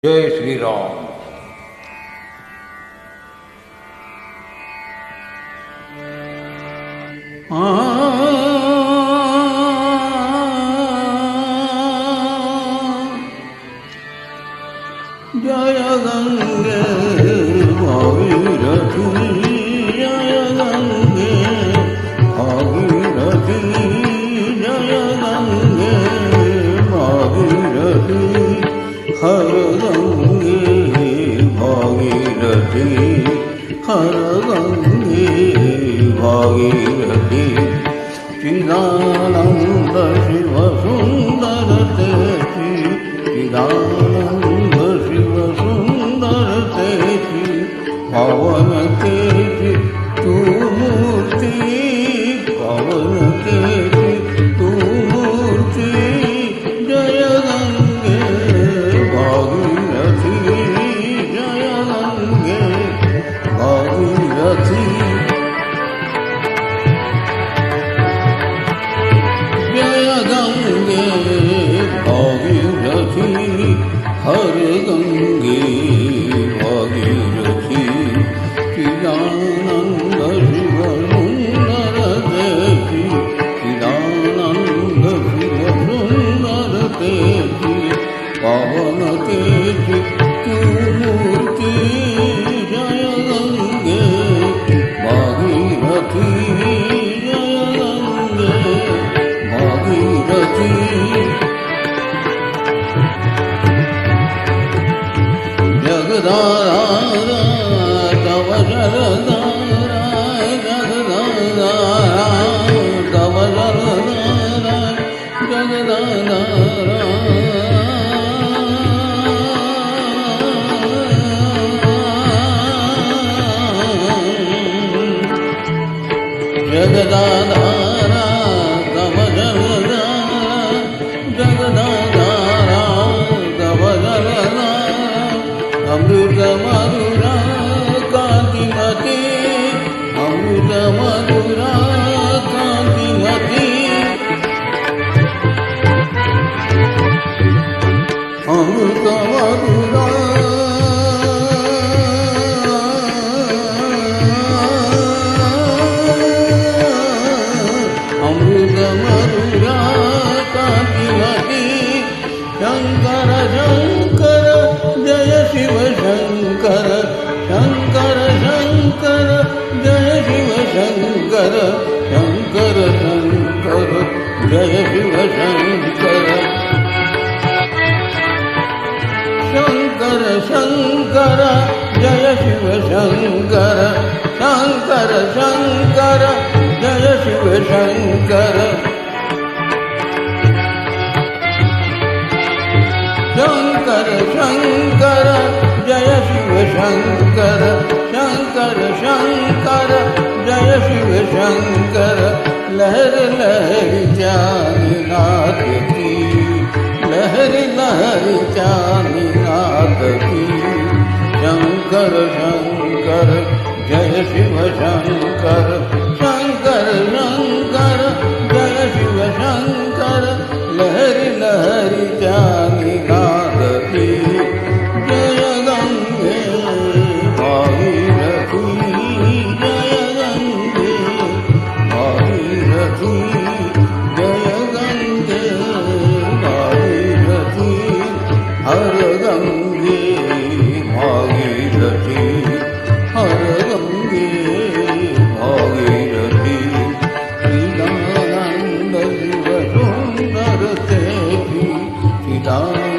जय श्री राम। जय गंगे भागीरथी, जय गंगे भागीरथी, जय गंगे भागीरथी, हर गंगे भागीरथी, हर गंगे भागीरथी। चिदानंद शिव सुंदर तेजी, चिदानंद शिव सुंदर तेजी, पवन तेजी तू मूर्ति, पवन तेजी तू मूर्ति। जय गंगे भागीरथी, जय गंगे भागीरथी, जय गंगे भागीरथी, हर गंगे भागीरथी। चिदानंद शिव सुंदर तेजी, चिदानंद शिव सुंदर तेजी, पवन तेजी तू मूर्ति। जय गंगे भागीरथी, जय गंगे भागीरथी। जगदाधारा तव जगदारा, जगदाधारा तव जगदारा, जगदाधारा जगदाधारा तव जगदारा, जगदाधारा तव जगदारा। अमृत मधुरा कांतिमती, अमृत मधुरा कांतिमती, अमृत मधुरा अमृत मधुरा कांतिमती। शंकर शंकर जय शिव शंकर, शंकर शंकर जय शिव शंकर, शंकर शंकर जय शिव शंकर, शंकर शंकर जय शिव शंकर, शंकर शंकर जय शिव शंकर, शंकर शंकर जय शिव शंकर, शंकर शंकर जय शिव शंकर। लहर लहर चांदी नाथ की, लहर लहर चांदी नाथ की। शंकर शंकर जय शिव शंकर, शंकर शंकर जय शिव शंकर। लहर लहर चांदी नाथ की। जय गंगे भागीरथी, जय गंगे भागीरथी, जय गंगे भागीरथी, हर गंगे भागीरथी, हर गंगे भागीरथी। चिदानंद शिव सुंदर तेजी, चिदानंद